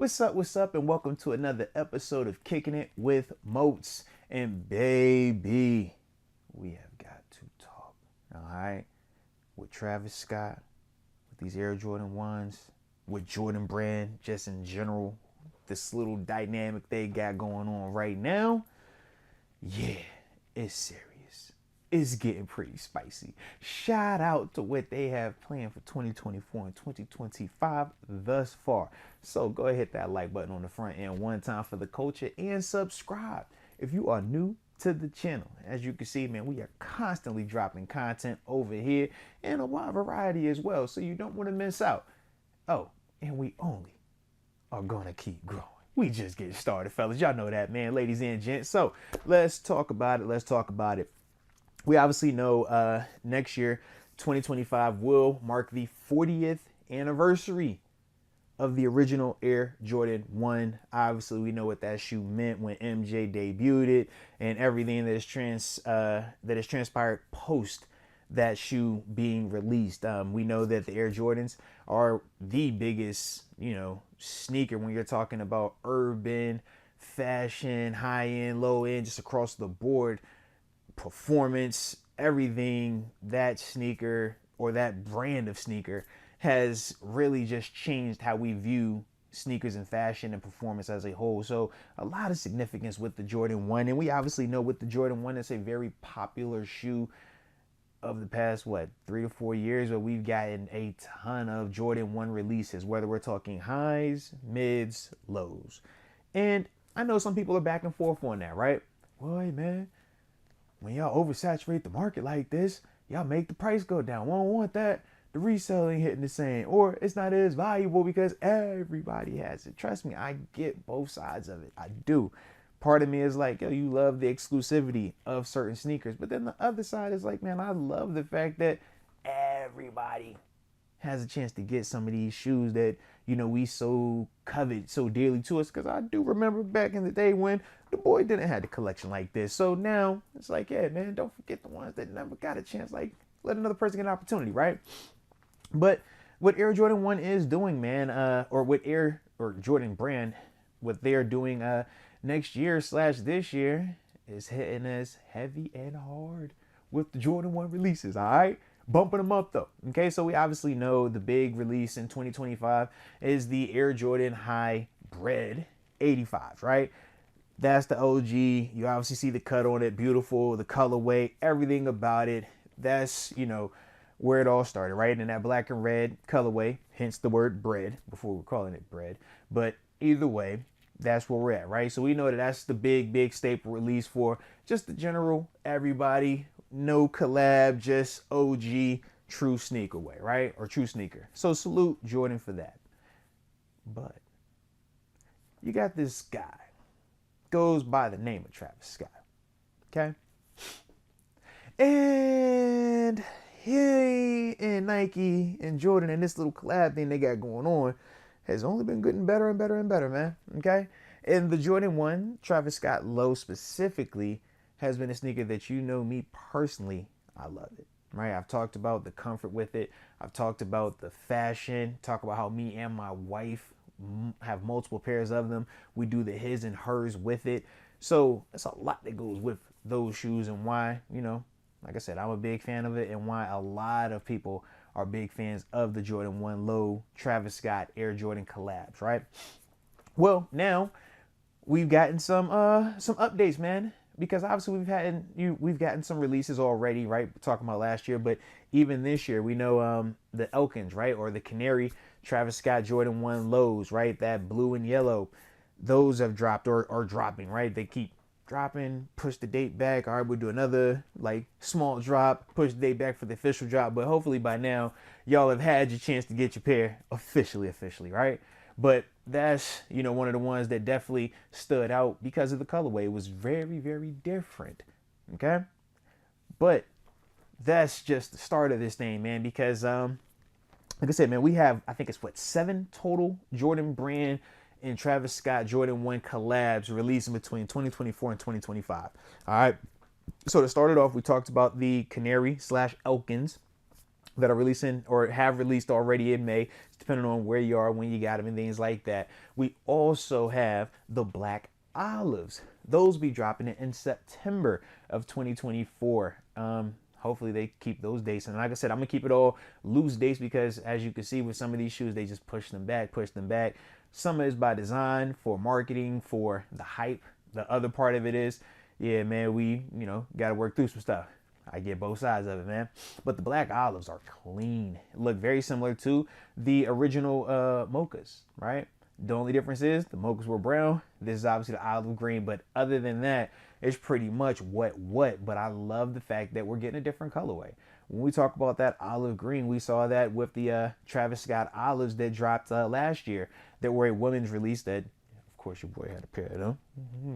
What's up, and welcome to another episode of Kicking It with Moats. And baby, we have got to talk, all right, with Travis Scott, with these Air Jordan 1s, with Jordan Brand, just in general, this little dynamic they got going on right now. Yeah, it's serious. It's getting pretty spicy. Shout out to what they have planned for 2024 and 2025 thus far. So go ahead, hit that like button on the front end one time for the culture and subscribe if you are new to the channel. As you can see, man, we are constantly dropping content over here and a wide variety as well, so you don't want to miss out. Oh, and we only are gonna keep growing. We just getting started, fellas. Y'all know that, man, ladies and gents. So let's talk about it. We obviously know next year, 2025, will mark the 40th anniversary of the original Air Jordan 1. Obviously, we know what that shoe meant when MJ debuted it and everything that is transpired post that shoe being released. We know that the Air Jordans are the biggest, sneaker when you're talking about urban, fashion, high end, low end, just across the board, performance, everything. That sneaker or that brand of sneaker has really just changed how we view sneakers and fashion and performance as a whole. So a lot of significance with the Jordan 1. And we obviously know with the Jordan 1, it's a very popular shoe of the past, 3 to 4 years, where we've gotten a ton of Jordan 1 releases, whether we're talking highs, mids, lows. And I know some people are back and forth on that, right? Boy, man, when y'all oversaturate the market like this, y'all make the price go down. We don't want that. The resale ain't hitting the same, or it's not as valuable because everybody has it. Trust me, I get both sides of it. I do. Part of me is like, yo, you love the exclusivity of certain sneakers. But then the other side is like, man, I love the fact that everybody has a chance to get some of these shoes that, we so covet so dearly to us. Because I do remember back in the day when the boy didn't have the collection like this. So now it's like, yeah, man, don't forget the ones that never got a chance. Like, let another person get an opportunity, right? But what Air Jordan 1 is doing, man, or what Air or Jordan Brand, what they're doing next year / this year is hitting us heavy and hard with the Jordan 1 releases, all right? Bumping them up, though. Okay, so we obviously know the big release in 2025 is the Air Jordan High Bread 85, right? That's the OG. You obviously see the cut on it, beautiful, the colorway, everything about it. That's, where it all started, right? In that black and red colorway, hence the word bread, before we're calling it bread. But either way, that's where we're at, right? So we know that that's the big staple release for just the general everybody, no collab, just OG true sneaker way, right? Or true sneaker. So salute Jordan for that. But you got this guy, goes by the name of Travis Scott, okay? And he and Nike and Jordan and this little collab thing they got going on has only been getting better and better and better, man. Okay? And the Jordan 1, Travis Scott Low specifically, has been a sneaker that me personally, I love it. Right? I've talked about the comfort with it. I've talked about the fashion. Talk about how me and my wife have multiple pairs of them. We do the his and hers with it. So it's a lot that goes with those shoes and why, like I said, I'm a big fan of it, and why a lot of people are big fans of the Jordan 1 Low Travis Scott Air Jordan collabs, right? Well, now we've gotten some updates, man, because obviously we've gotten some releases already, right? We're talking about last year, but even this year, we know the Elkins, right, or the Canary Travis Scott Jordan 1 Lows, right? That blue and yellow, those have dropped or are dropping, right? They keep dropping, push the date back. All right, we'll do another small drop, push the date back for the official drop. But hopefully by now, y'all have had your chance to get your pair officially, right? But that's, one of the ones that definitely stood out because of the colorway. It was very, very different. Okay. But that's just the start of this thing, man, because like I said, man, we have, I think it's 7 total Jordan Brand and Travis Scott Jordan 1 collabs releasing between 2024 and 2025. All right. So to start it off, we talked about the Canary / Elkins. that are releasing or have released already in May, depending on where you are, when you got them, and things like that. We also have the black olives. Those be dropping it in September of 2024. Hopefully they keep those dates. And like I said, I'm gonna keep it all loose dates because as you can see with some of these shoes, they just push them back, push them back. Some is by design for marketing, for the hype. The other part of it is, yeah, man, we, got to work through some stuff. I get both sides of it, man. But the black olives are clean. Look very similar to the original mochas, right? The only difference is the mochas were brown. This is obviously the olive green. But other than that, it's pretty much what. But I love the fact that we're getting a different colorway. When we talk about that olive green, we saw that with the Travis Scott olives that dropped last year that were a women's release that, of course, your boy had a pair of them.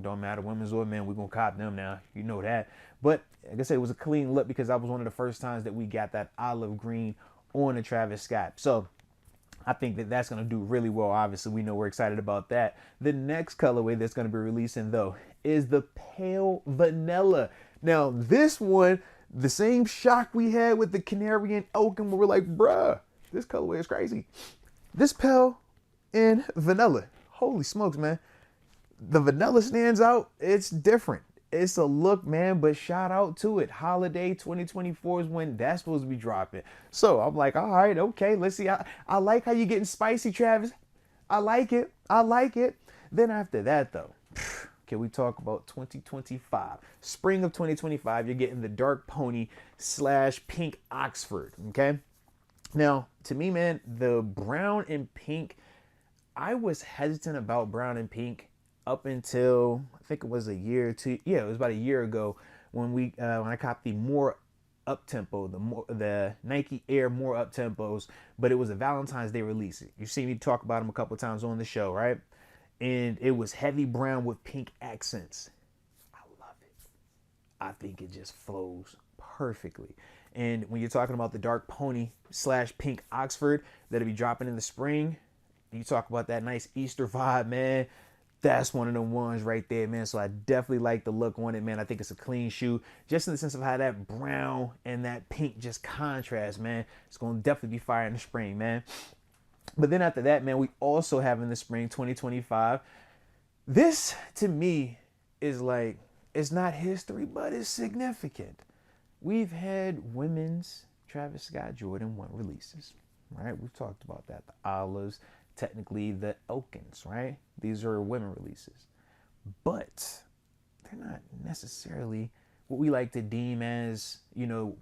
Don't matter, women's or men, we're going to cop them now. You know that. But like I said, it was a clean look because that was one of the first times that we got that olive green on the Travis Scott. So I think that that's going to do really well. Obviously, we know we're excited about that. The next colorway that's going to be releasing, though, is the pale vanilla. Now, this one, the same shock we had with the canary and oak, and we were like, bruh, this colorway is crazy. This pale and vanilla, holy smokes, man. The vanilla stands out. It's different. It's a look, man, but shout out to it. Holiday 2024 is when that's supposed to be dropping. So I'm like, all right, okay, let's see. I like how you're getting spicy, Travis. I like it. I like it. Then after that, though, can we talk about 2025? Spring of 2025, you're getting the dark pony / pink Oxford, okay? Now, to me, man, the brown and pink, I was hesitant about brown and pink up until I think it was a year or two. Yeah, it was about a year ago when when I copped the more up tempo, the Nike Air more up tempos, but it was a Valentine's Day release. You've seen me talk about them a couple times on the show, right? And it was heavy brown with pink accents. I love it. I think it just flows perfectly. And when you're talking about the dark pony / pink Oxford that'll be dropping in the spring, you talk about that nice Easter vibe, man. That's one of the ones right there, man. So I definitely like the look on it, man. I think it's a clean shoe, just in the sense of how that brown and that pink just contrast, man. It's going to definitely be fire in the spring, man. But then after that, man, we also have in the spring 2025. This, to me, is like, it's not history, but it's significant. We've had women's Travis Scott Jordan 1 releases, right? We've talked about that. The olives, technically the Elkins, right? These are women releases. But they're not necessarily what we like to deem as,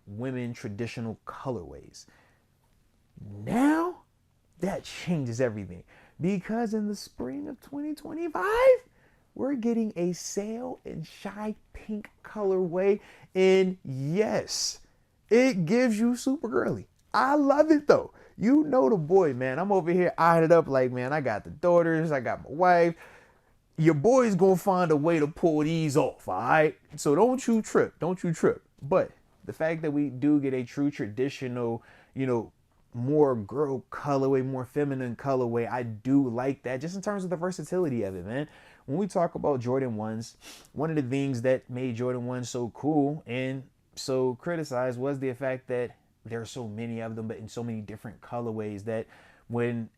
women traditional colorways. Now, that changes everything. Because in the spring of 2025, we're getting a sail and shy pink colorway. And yes, it gives you super girly. I love it though. You know the boy, man. I'm over here eyeing it up like, man, I got the daughters, I got my wife. Your boy's gonna find a way to pull these off, all right? So don't you trip. Don't you trip. But the fact that we do get a true traditional, more girl colorway, more feminine colorway, I do like that just in terms of the versatility of it, man. When we talk about Jordan 1s, one of the things that made Jordan 1 so cool and so criticized was the fact that there are so many of them, but in so many different colorways that when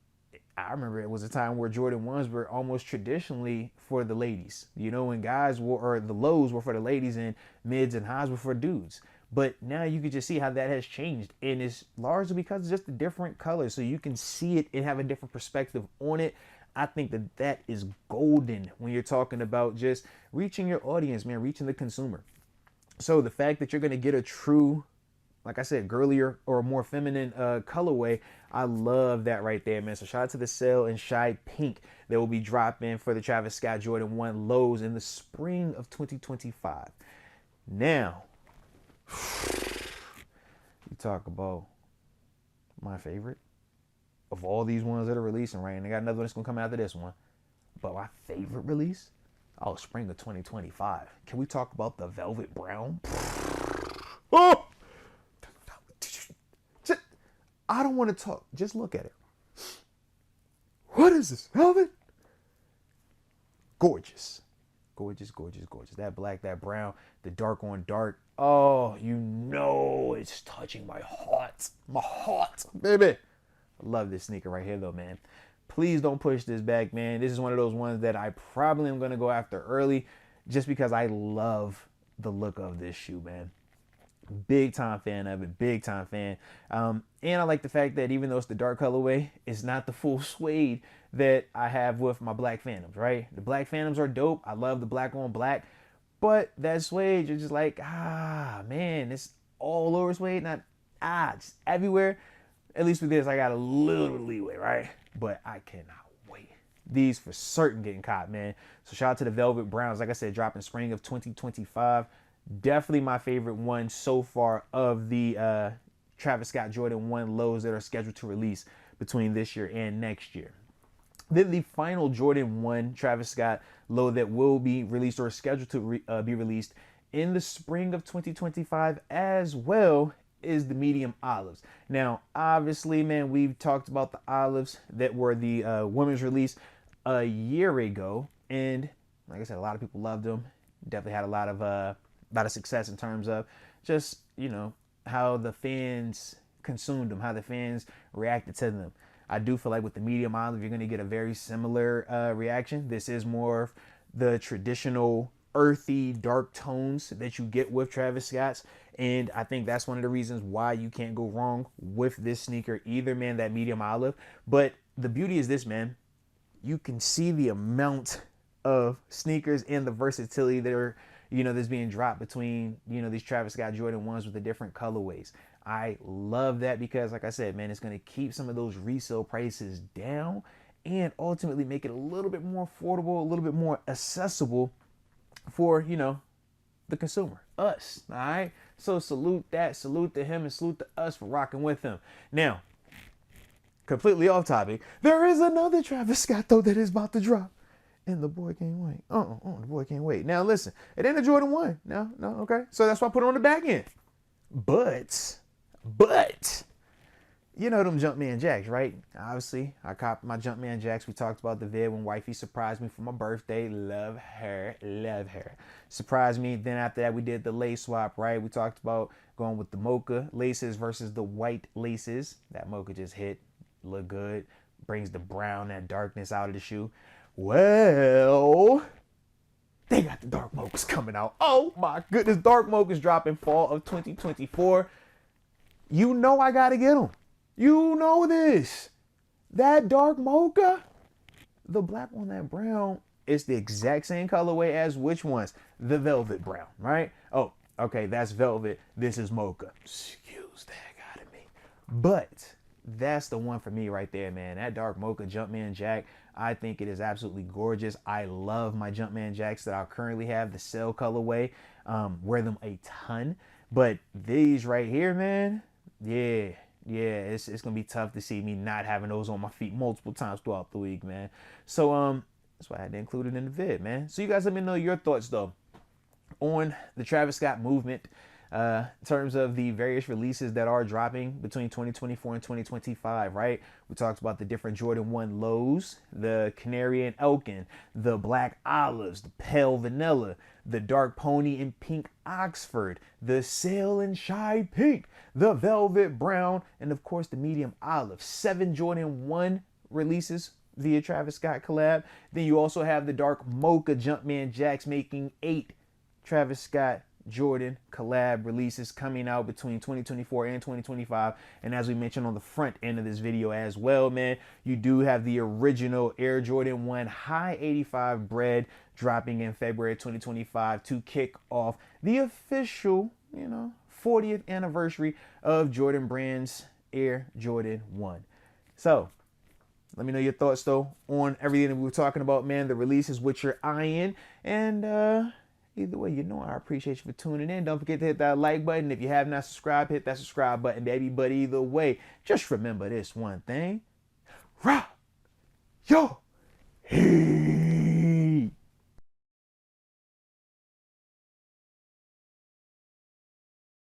I remember it was a time where Jordan 1s were almost traditionally for the ladies, when guys wore, or the lows were for the ladies and mids and highs were for dudes. But now you can just see how that has changed. And it's largely because it's just a different color. So you can see it and have a different perspective on it. I think that is golden when you're talking about just reaching your audience, man, reaching the consumer. So the fact that you're going to get a true, like I said, girlier or more feminine colorway, I love that right there, man. So shout out to the Sail and Shy Pink that will be dropping for the Travis Scott Jordan 1 lows in the spring of 2025. Now, you talk about my favorite of all these ones that are releasing, right? And I got another one that's going to come after this one. But my favorite release? Oh, spring of 2025. Can we talk about the Velvet Brown? Oh! I don't want to talk. Just look at it. What is this? Velvet? Gorgeous. Gorgeous, gorgeous, gorgeous. That black, that brown, the dark on dark. Oh, you know it's touching my heart. My heart, baby. I love this sneaker right here, though, man. Please don't push this back, man. This is one of those ones that I probably am going to go after early just because I love the look of this shoe, man. Big time fan of it, big time fan. And I like the fact that even though it's the dark colorway, it's not the full suede that I have with my black Phantoms, right? The black Phantoms are dope. I love the black on black, but that suede, you're just like, man, it's all over suede, not just everywhere. At least with this, I got a little leeway, right? But I cannot wait. These for certain getting caught, man. So shout out to the Velvet Browns. Like I said, dropping spring of 2025. Definitely my favorite one so far of the Travis Scott Jordan 1 lows that are scheduled to release between this year and next year. Then the final Jordan 1 Travis Scott low that will be released or scheduled to be released in the spring of 2025 as well is the medium olives. Now, obviously, man, we've talked about the olives that were the women's release a year ago. And like I said, a lot of people loved them. Definitely had a lot of success in terms of just, how the fans consumed them, how the fans reacted to them. I do feel like with the medium olive, you're going to get a very similar reaction. This is more the traditional earthy, dark tones that you get with Travis Scott's. And I think that's one of the reasons why you can't go wrong with this sneaker either, man, that medium olive. But the beauty is this, man. You can see the amount of sneakers and the versatility that are, that's being dropped between, these Travis Scott Jordan 1s with the different colorways. I love that because, like I said, man, it's going to keep some of those resale prices down and ultimately make it a little bit more affordable, a little bit more accessible for, the consumer, us. All right. So salute to him and salute to us for rocking with him. Now, completely off topic, there is another Travis Scott, though, that is about to drop. And the boy can't wait. The boy can't wait. Now, listen, it ain't a Jordan 1. No, okay. So that's why I put it on the back end. But, them Jumpman Jacks, right? Obviously, I copped my Jumpman Jacks. We talked about the vid when wifey surprised me for my birthday. Love her. Surprised me. Then after that, we did the lace swap, right? We talked about going with the mocha laces versus the white laces. That mocha just hit. Look good. Brings the brown, that darkness out of the shoe. Well, they got the dark mochas coming out. Oh my goodness, dark mochas dropping fall of 2024. I gotta get them. You know this. That dark mocha, the black on that brown, is the exact same colorway as which ones? The velvet brown, right? Oh, okay, that's velvet. This is mocha. Excuse the heck out of me. But that's the one for me right there, man. That dark mocha Jumpman Jack, I think it is absolutely gorgeous. I love my Jumpman Jacks that I currently have, the Cell colorway. Wear them a ton. But these right here, man, yeah, it's going to be tough to see me not having those on my feet multiple times throughout the week, man. So that's why I had to include it in the vid, man. So you guys let me know your thoughts, though, on the Travis Scott movement. In terms of the various releases that are dropping between 2024 and 2025, right? We talked about the different Jordan 1 lows, the Canary and Elkin, the black olives, the pale vanilla, the dark pony and pink Oxford, the sail and shy pink, the velvet brown, and of course the medium olive. 7 Jordan 1 releases via Travis Scott collab. Then you also have the dark mocha Jumpman Jacks, making 8 Travis Scott Jordan collab releases coming out between 2024 and 2025. And as we mentioned on the front end of this video as well, man, you do have the original Air Jordan 1 High 85 bread dropping in February 2025 to kick off the official, 40th anniversary of Jordan Brand's Air Jordan 1. So let me know your thoughts, though, on everything that we were talking about, man. The releases, which you're eyeing, and either way, I appreciate you for tuning in. Don't forget to hit that like button. If you have not subscribed, hit that subscribe button, baby. But either way, just remember this one thing. Rock your head.